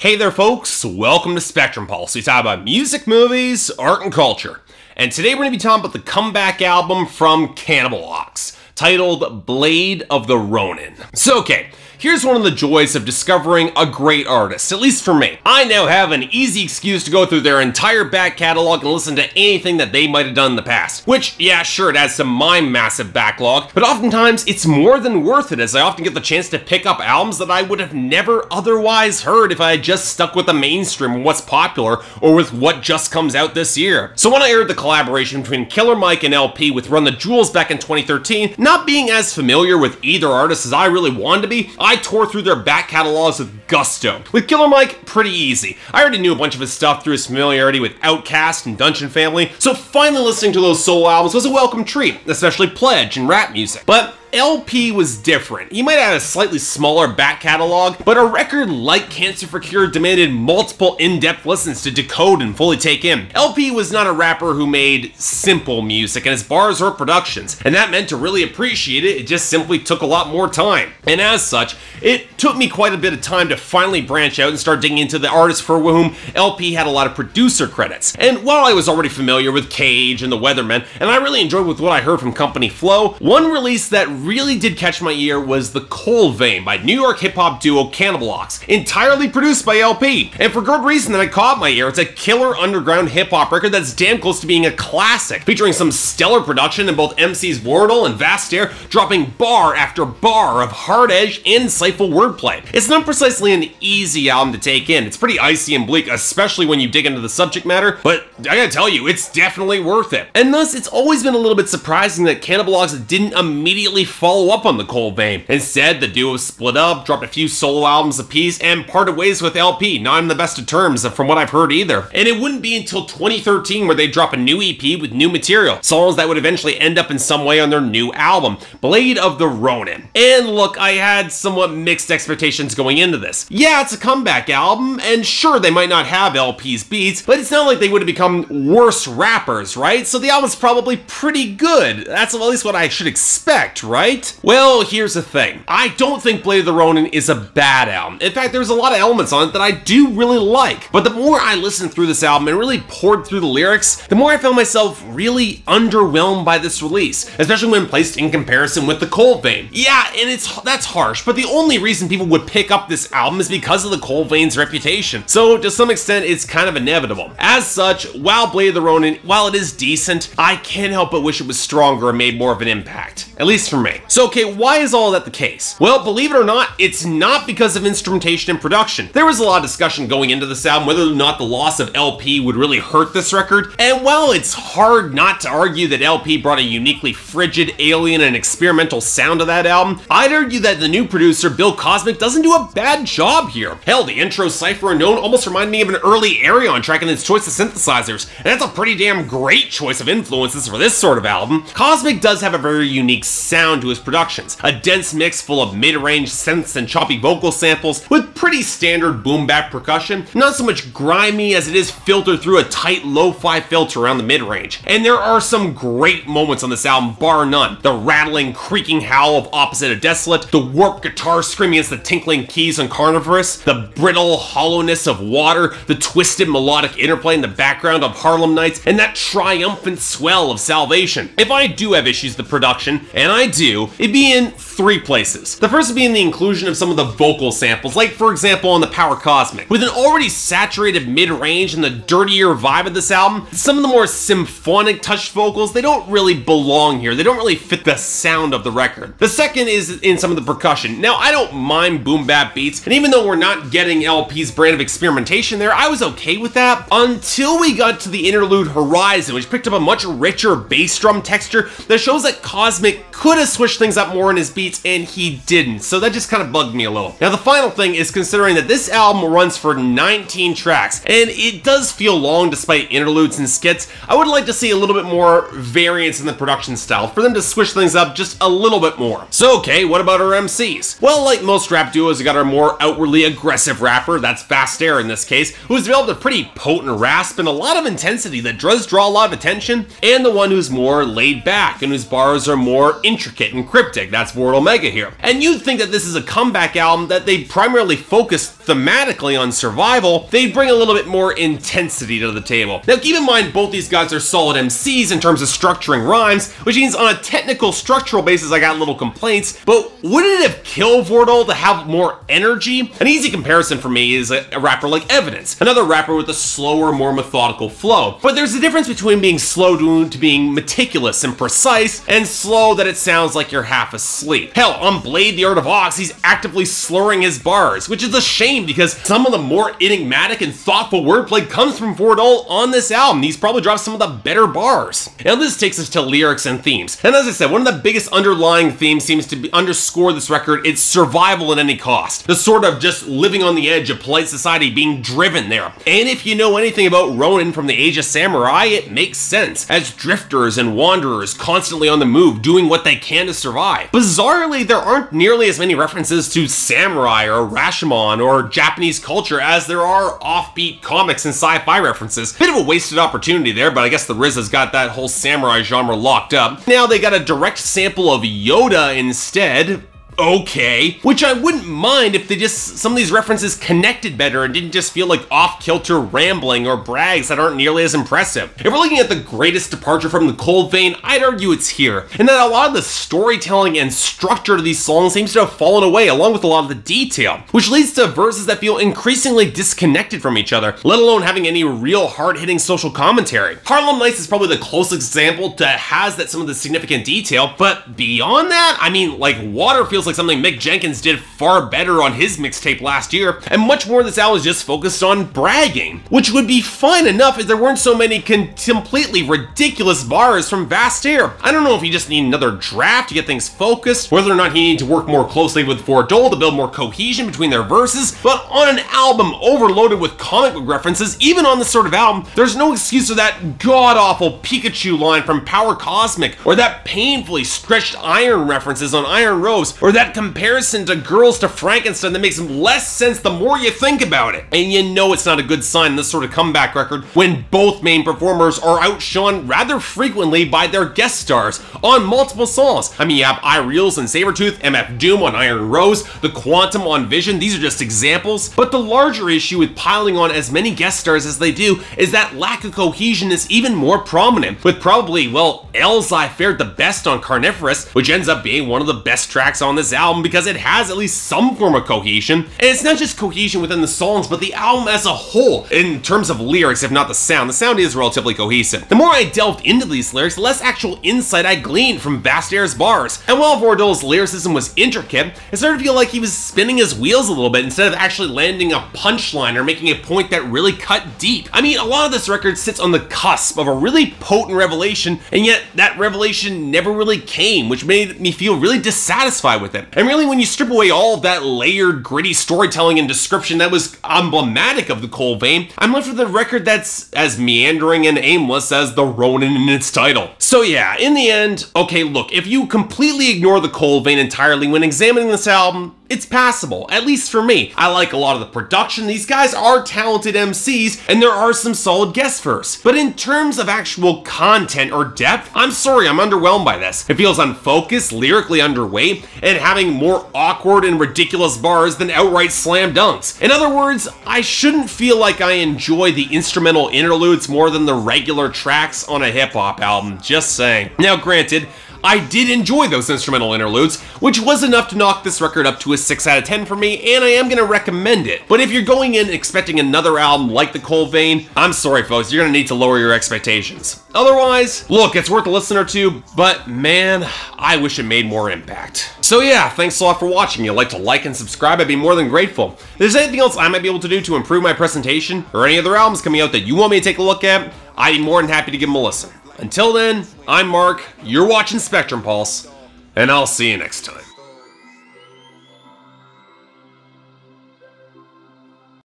Hey there folks, welcome to Spectrum Pulse. We talk about music, movies, art, and culture. And today we're going to be talking about the comeback album from Cannibal-Ox, titled Blade of the Ronin. So okay, here's one of the joys of discovering a great artist, at least for me. I now have an easy excuse to go through their entire back catalog and listen to anything that they might have done in the past. Which, yeah, sure, it adds to my massive backlog, but oftentimes it's more than worth it, as I often get the chance to pick up albums that I would have never otherwise heard if I had just stuck with the mainstream and what's popular, or with what just comes out this year. So when I heard the collaboration between Killer Mike and El-P with Run the Jewels back in 2013, not being as familiar with either artist as I really wanted to be, I tore through their back catalogs with gusto. With Killer Mike, pretty easy. I already knew a bunch of his stuff through his familiarity with Outkast and Dungeon Family, so finally listening to those solo albums was a welcome treat, especially Pledge and rap music. But El-P was different. He might have had a slightly smaller back catalog, but a record like Cancer for Cure demanded multiple in-depth listens to decode and fully take in. El-P was not a rapper who made simple music, and his bars were productions, and that meant to really appreciate it, it just simply took a lot more time. And as such, it took me quite a bit of time to finally branch out and start digging into the artists for whom El-P had a lot of producer credits. And while I was already familiar with Cage and the Weathermen, and I really enjoyed with what I heard from Company Flow, one release that really did catch my ear was The Cold Vein by New York hip-hop duo Cannibal-Ox, entirely produced by El-P. And for good reason that it caught my ear. It's a killer underground hip-hop record that's damn close to being a classic, featuring some stellar production in both MCs Wordle and Vastair, dropping bar after bar of hard-edged, insightful wordplay. It's not precisely an easy album to take in. It's pretty icy and bleak, especially when you dig into the subject matter, but I gotta tell you, it's definitely worth it. And thus, it's always been a little bit surprising that Cannibal-Ox didn't immediately follow up on The Cold Vein. Instead, the duo split up, dropped a few solo albums apiece, and parted ways with El-P, not in the best of terms from what I've heard either. And it wouldn't be until 2013 where they drop a new EP with new material, songs that would eventually end up in some way on their new album, Blade of the Ronin. And look, I had somewhat mixed expectations going into this. Yeah, it's a comeback album, and sure, they might not have El-P's beats, but it's not like they would have become worse rappers, right? So the album's probably pretty good. That's at least what I should expect, right? Well, here's the thing. I don't think Blade of the Ronin is a bad album. In fact, there's a lot of elements on it that I do really like. But the more I listened through this album and really poured through the lyrics, the more I found myself really underwhelmed by this release, especially when placed in comparison with The Cold Vein. Yeah, and that's harsh, but the only reason people would pick up this album is because of The Cold Vein's reputation. So to some extent, it's kind of inevitable. As such, while Blade of the Ronin, while it is decent, I can't help but wish it was stronger and made more of an impact. At least for me. So okay, why is all that the case? Well, believe it or not, it's not because of instrumentation and production. There was a lot of discussion going into this album whether or not the loss of El-P would really hurt this record, and while it's hard not to argue that El-P brought a uniquely frigid, alien, and experimental sound to that album, I'd argue that the new producer, Bill Cosmic, doesn't do a bad job here. Hell, the intro Cypher Unknown almost reminded me of an early Ayreon track in its choice of synthesizers, and that's a pretty damn great choice of influences for this sort of album. Cosmic does have a very unique sound to his productions, a dense mix full of mid-range synths and choppy vocal samples with pretty standard boom-bap percussion, not so much grimy as it is filtered through a tight lo-fi filter around the mid-range. And there are some great moments on this album, bar none. The rattling, creaking howl of Opposite of Desolate, the warped guitar screaming against the tinkling keys on Carnivorous, the brittle hollowness of Water, the twisted melodic interplay in the background of Harlem Nights, and that triumphant swell of Salvation. If I do have issues with the production, and I do, it'd be in three places. The first would be in the inclusion of some of the vocal samples, like for example on the Power Cosmic. With an already saturated mid-range and the dirtier vibe of this album, some of the more symphonic touched vocals, they don't really belong here. They don't really fit the sound of the record. The second is in some of the percussion. Now, I don't mind boom bap beats, and even though we're not getting El-P's brand of experimentation there, I was okay with that until we got to the interlude Horizon, which picked up a much richer bass drum texture that shows that Cosmic could have switched things up more in his beats, and he didn't, so that just kind of bugged me a little. Now, the final thing is considering that this album runs for 19 tracks, and it does feel long despite interludes and skits, I would like to see a little bit more variance in the production style, for them to switch things up just a little bit more. So okay, what about our MCs? Well, like most rap duos, we got our more outwardly aggressive rapper, that's Vastair in this case, who's developed a pretty potent rasp and a lot of intensity that does draw a lot of attention, and the one who's more laid back and whose bars are more intricate and cryptic, that's Wordle Mega here. And you'd think that this is a comeback album that they primarily focused thematically on Survival, they bring a little bit more intensity to the table. Now keep in mind, both these guys are solid MCs in terms of structuring rhymes, which means on a technical structural basis I got little complaints, but wouldn't it have killed Vordul to have more energy? An easy comparison for me is a rapper like Evidence, another rapper with a slower, more methodical flow. But there's a difference between being slow to being meticulous and precise, and slow that it sounds like you're half asleep. Hell, on Blade the Art of Ox, he's actively slurring his bars, which is a shame because some of the more enigmatic and thoughtful wordplay comes from Vordul on this album. He's probably dropped some of the better bars. Now this takes us to lyrics and themes. And as I said, one of the biggest underlying themes seems to underscore this record. It's survival at any cost. The sort of just living on the edge of polite society, being driven there. And if you know anything about Ronin from the Age of Samurai, it makes sense. As drifters and wanderers constantly on the move, doing what they can to survive. Bizarrely, there aren't nearly as many references to samurai or Rashomon or Japanese culture as there are offbeat comics and sci-fi references. Bit of a wasted opportunity there, but I guess the RZA's got that whole samurai genre locked up. Now they got a direct sample of Yoda instead. Okay, which I wouldn't mind if some of these references connected better and didn't just feel like off-kilter rambling or brags that aren't nearly as impressive. If we're looking at the greatest departure from the cold vein, I'd argue it's here, and that a lot of the storytelling and structure to these songs seems to have fallen away along with a lot of the detail, which leads to verses that feel increasingly disconnected from each other, let alone having any real hard-hitting social commentary. Harlem Nights is probably the closest example to has that some of the significant detail, but beyond that, I mean, like Water feels like something Mick Jenkins did far better on his mixtape last year, and much more of this album is just focused on bragging, which would be fine enough if there weren't so many completely ridiculous bars from Vast Aire. I don't know if you just need another draft to get things focused, whether or not he needs to work more closely with Vordul to build more cohesion between their verses, but on an album overloaded with comic book references, even on this sort of album, there's no excuse for that god-awful Pikachu line from Power Cosmic, or that painfully stretched Iron references on Iron Rose, or that comparison to Girls to Frankenstein that makes less sense the more you think about it. And you know it's not a good sign in this sort of comeback record when both main performers are outshone rather frequently by their guest stars on multiple songs. I mean, you have iReels and Sabretooth, MF Doom on Iron Rose, The Quantum on Vision, these are just examples. But the larger issue with piling on as many guest stars as they do is that lack of cohesion is even more prominent, with probably, well, Elzhi fared the best on Carnivorous, which ends up being one of the best tracks on this album because it has at least some form of cohesion. And it's not just cohesion within the songs, but the album as a whole, in terms of lyrics, if not the sound. The sound is relatively cohesive. The more I delved into these lyrics, the less actual insight I gleaned from Vast Aire's bars. And while Vordul's lyricism was intricate, it started to feel like he was spinning his wheels a little bit instead of actually landing a punchline or making a point that really cut deep. I mean, a lot of this record sits on the cusp of a really potent revelation, and yet that revelation never really came, which made me feel really dissatisfied with it. And really, when you strip away all of that layered, gritty storytelling and description that was emblematic of the cold vein, I'm left with a record that's as meandering and aimless as the Ronin in its title. So yeah, in the end, okay, look, if you completely ignore the cold vein entirely when examining this album, it's passable, at least for me. I like a lot of the production, these guys are talented MCs, and there are some solid guest verses. But in terms of actual content or depth, I'm sorry, I'm underwhelmed by this. It feels unfocused, lyrically underweight, and having more awkward and ridiculous bars than outright slam dunks. In other words, I shouldn't feel like I enjoy the instrumental interludes more than the regular tracks on a hip-hop album, just saying. Now granted, I did enjoy those instrumental interludes, which was enough to knock this record up to a 6 out of 10 for me, and I am gonna recommend it. But if you're going in expecting another album like the cold vein, I'm sorry folks, you're gonna need to lower your expectations. Otherwise, look, it's worth a listen or two, but man, I wish it made more impact. So yeah, thanks a lot for watching. If you'd like to like and subscribe, I'd be more than grateful. If there's anything else I might be able to do to improve my presentation, or any other albums coming out that you want me to take a look at, I'd be more than happy to give them a listen. Until then, I'm Mark, you're watching Spectrum Pulse, and I'll see you next time.